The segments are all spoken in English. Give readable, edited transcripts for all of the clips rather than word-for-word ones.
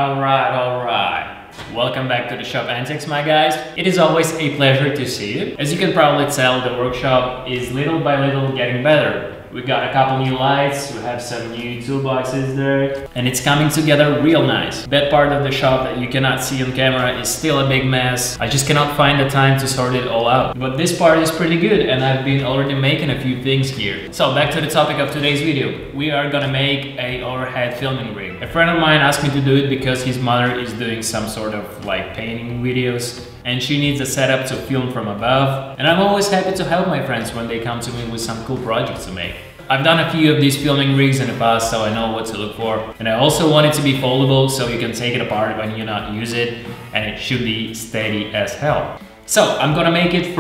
Alright. Welcome back to the shop antics, my guys. It is always a pleasure to see you. As you can probably tell, the workshop is little by little getting better. We got a couple new lights, we have some new toolboxes there, and it's coming together real nice. That part of the shop that you cannot see on camera is still a big mess. I just cannot find the time to sort it all out. But this part is pretty good, and I've been already making a few things here. So back to the topic of today's video. We are gonna make a overhead filming rig. A friend of mine asked me to do it because his mother is doing some sort of like painting videos, and she needs a setup to film from above. And I'm always happy to help my friends when they come to me with some cool projects to make. I've done a few of these filming rigs in the past, so I know what to look for. And I also want it to be foldable so you can take it apart when you not use it, and it should be steady as hell. So I'm gonna make it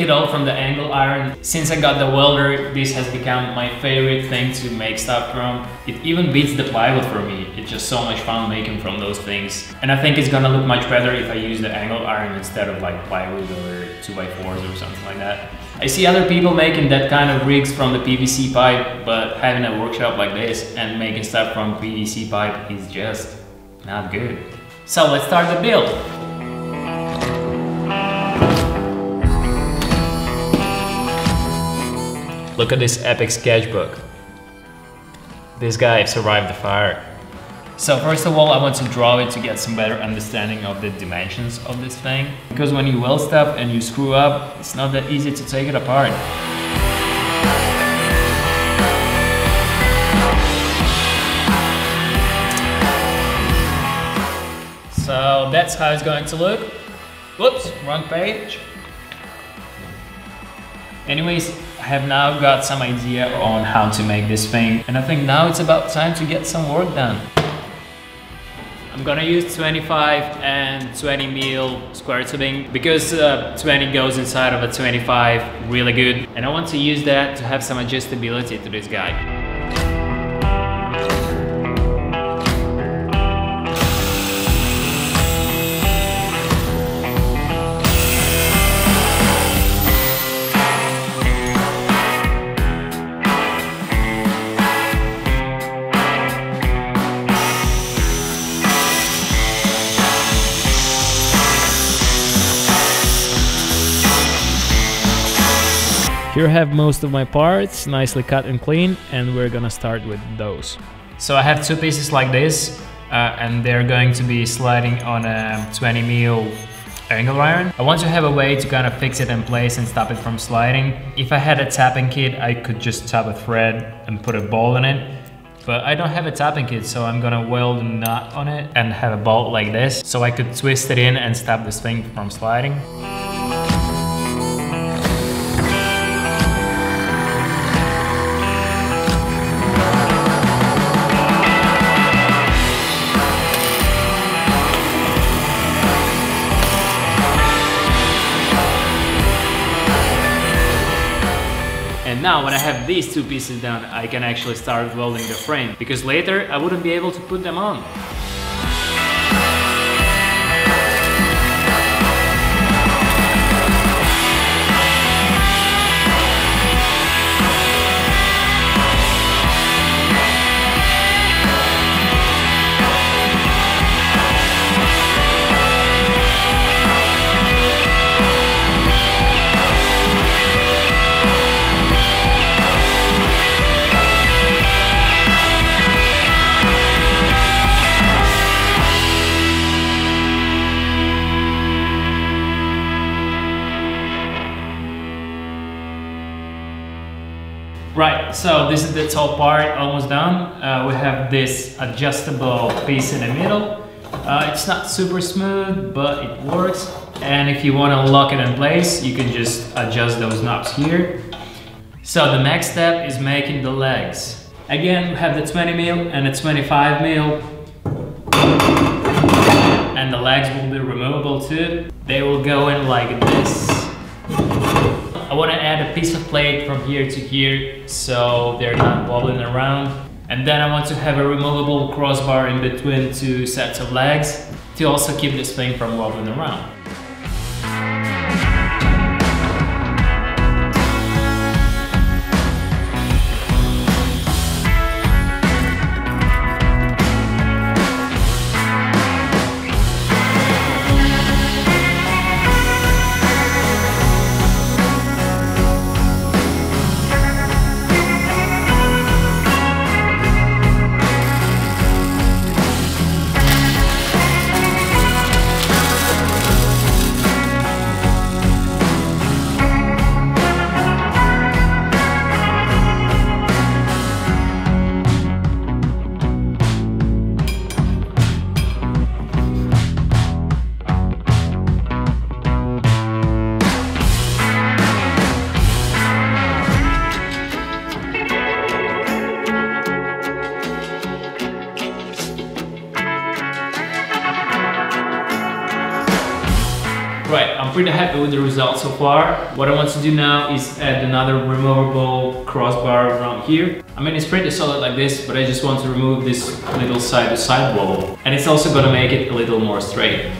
all from the angle iron. Since I got the welder, this has become my favorite thing to make stuff from. It even beats the plywood for me. It's just so much fun making from those things. And I think it's gonna look much better if I use the angle iron instead of like plywood or 2x4s or something like that. I see other people making that kind of rigs from the PVC pipe, but having a workshop like this and making stuff from PVC pipe is just not good. So let's start the build. Look at this epic sketchbook. This guy survived the fire. So first of all, I want to draw it to get some better understanding of the dimensions of this thing. Because when you weld stuff and you screw up, it's not that easy to take it apart. So that's how it's going to look. Whoops, wrong page. Anyways, I have now got some idea on how to make this thing, and I think now it's about time to get some work done. I'm gonna use 25 and 20 mil square tubing because 20 goes inside of a 25 really good, and I want to use that to have some adjustability to this guy. Here I have most of my parts nicely cut and clean, and we're gonna start with those. So I have two pieces like this, and they're going to be sliding on a 20 mil angle iron. I want to have a way to kind of fix it in place and stop it from sliding. If I had a tapping kit, I could just tap a thread and put a ball in it. But I don't have a tapping kit, so I'm gonna weld a nut on it and have a bolt like this, so I could twist it in and stop this thing from sliding. And now when I have these two pieces done, I can actually start welding the frame, because later I wouldn't be able to put them on. Right, so this is the top part, almost done. We have this adjustable piece in the middle. It's not super smooth, but it works. And if you want to lock it in place, you can just adjust those knobs here. So the next step is making the legs. Again, we have the 20 mil and the 25 mil. And the legs will be removable too. They will go in like this. I want to add a piece of plate from here to here so they're not wobbling around. And then I want to have a removable crossbar in between two sets of legs to also keep this thing from wobbling around. Right, I'm pretty happy with the result so far. What I want to do now is add another removable crossbar around here. I mean, it's pretty solid like this, but I just want to remove this little side-to-side wobble. And it's also gonna make it a little more straight.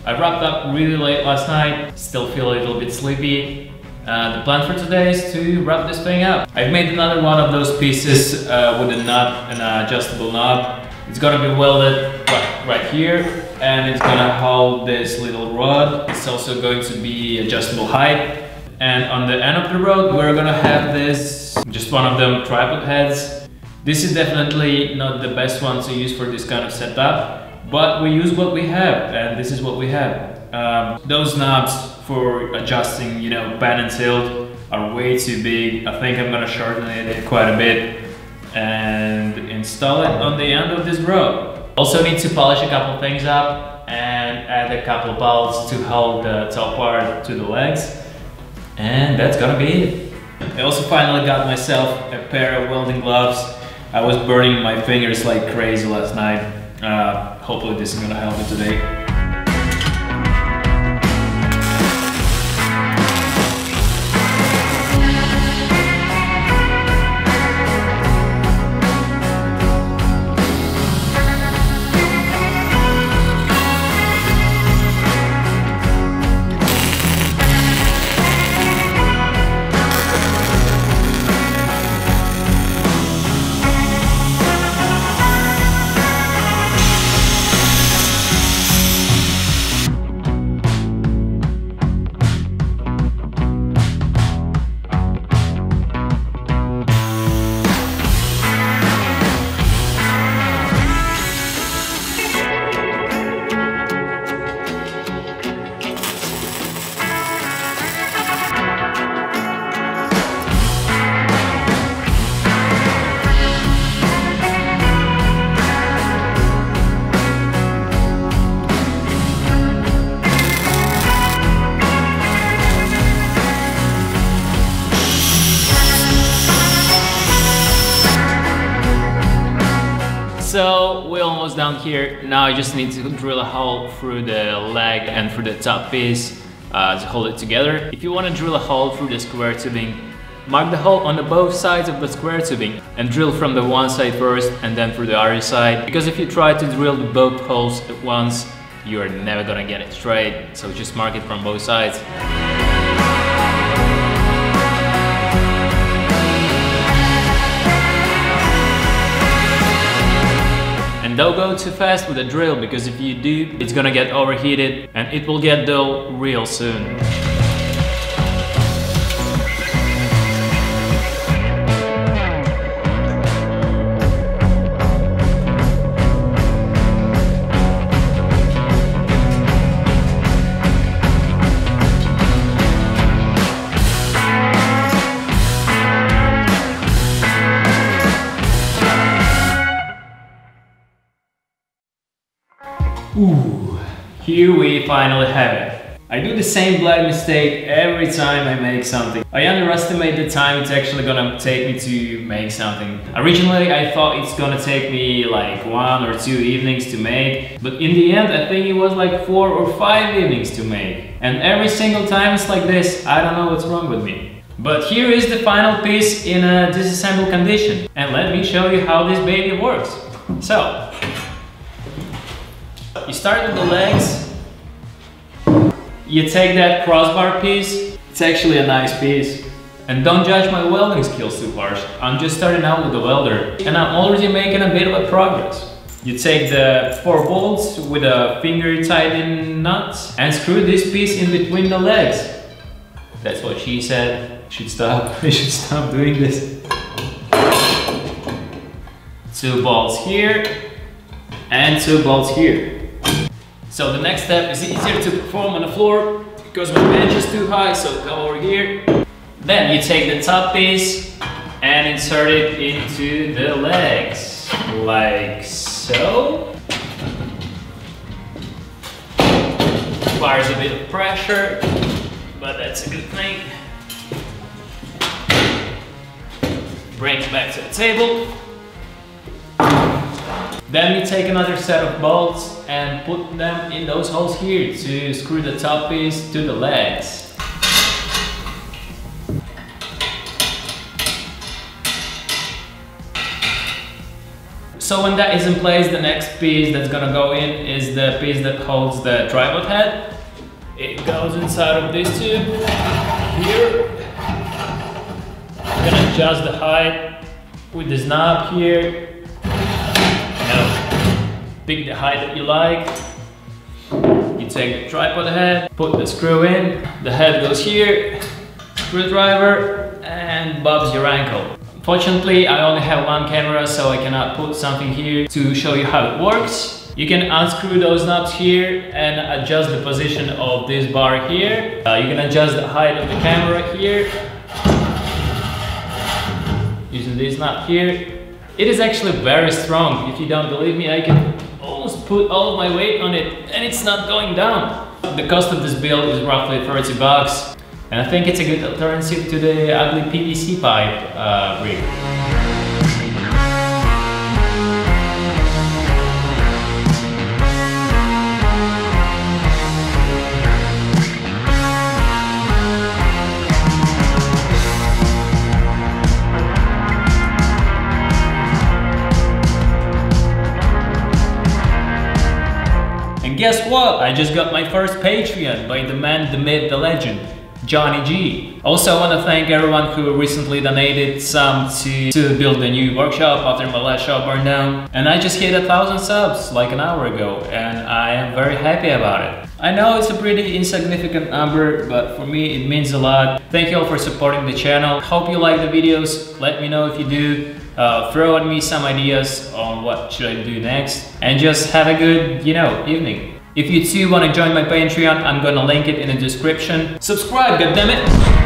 I wrapped up really late last night, still feel a little bit sleepy. The plan for today is to wrap this thing up. I've made another one of those pieces with a nut and an adjustable knob. It's gonna be welded right here, and it's gonna hold this little rod. It's also going to be adjustable height. And on the end of the rod, we're gonna have this, just one of them tripod heads. This is definitely not the best one to use for this kind of setup. But we use what we have, and this is what we have. Those knobs for adjusting, you know, pan and tilt are way too big. I think I'm gonna shorten it quite a bit and install it on the end of this rod. Also need to polish a couple things up and add a couple of bolts to hold the top part to the legs. And that's gonna be it. I also finally got myself a pair of welding gloves. I was burning my fingers like crazy last night. Hopefully this is gonna help me today. So we're almost down here. Now I just need to drill a hole through the leg and through the top piece to hold it together. If you want to drill a hole through the square tubing, mark the hole on the both sides of the square tubing and drill from the one side first and then through the other side. Because if you try to drill both holes at once, you're never gonna get it straight. So just mark it from both sides. And don't go too fast with the drill, because if you do, it's gonna get overheated and it will get dull real soon. Ooh, here we finally have it. I do the same blind mistake every time I make something. I underestimate the time it's actually gonna take me to make something. Originally I thought it's gonna take me like 1 or 2 evenings to make, but in the end I think it was like 4 or 5 evenings to make. And every single time it's like this. I don't know what's wrong with me. But here is the final piece in a disassembled condition. And let me show you how this baby works. So, you start with the legs, you take that crossbar piece, it's actually a nice piece. And don't judge my welding skills too harsh, I'm just starting out with the welder and I'm already making a bit of a progress. You take the 4 bolts with a finger tightening nut and screw this piece in between the legs. That's what she said. Should stop. We should stop doing this. 2 bolts here and 2 bolts here. So the next step is easier to perform on the floor because my bench is too high, so come over here. Then you take the top piece and insert it into the legs, like so. Requires a bit of pressure, but that's a good thing. Bring it back to the table. Then you take another set of bolts and put them in those holes here to screw the top piece to the legs. So when that is in place, the next piece that's gonna go in is the piece that holds the tripod head. It goes inside of this tube here. I'm gonna adjust the height with this knob here. Pick the height that you like. You take the tripod head, put the screw in, the head goes here, screwdriver, and bobs your ankle. Fortunately, I only have one camera, so I cannot put something here to show you how it works. You can unscrew those knobs here and adjust the position of this bar here. You can adjust the height of the camera here, using this knob here. It is actually very strong. If you don't believe me, I can almost put all of my weight on it and it's not going down. The cost of this build is roughly 30 bucks. And I think it's a good alternative to the ugly PVC pipe rig. And guess what? I just got my first Patreon by the man, the myth, the legend, Johnny G. Also, I want to thank everyone who recently donated some to build the new workshop after my last shop burned down. And I just hit 1,000 subs like an hour ago, and I am very happy about it. I know it's a pretty insignificant number, but for me it means a lot. Thank you all for supporting the channel. Hope you like the videos. Let me know if you do. Throw at me some ideas on what should I do next. And just have a good, evening. If you too want to join my Patreon, I'm gonna link it in the description. Subscribe, goddammit!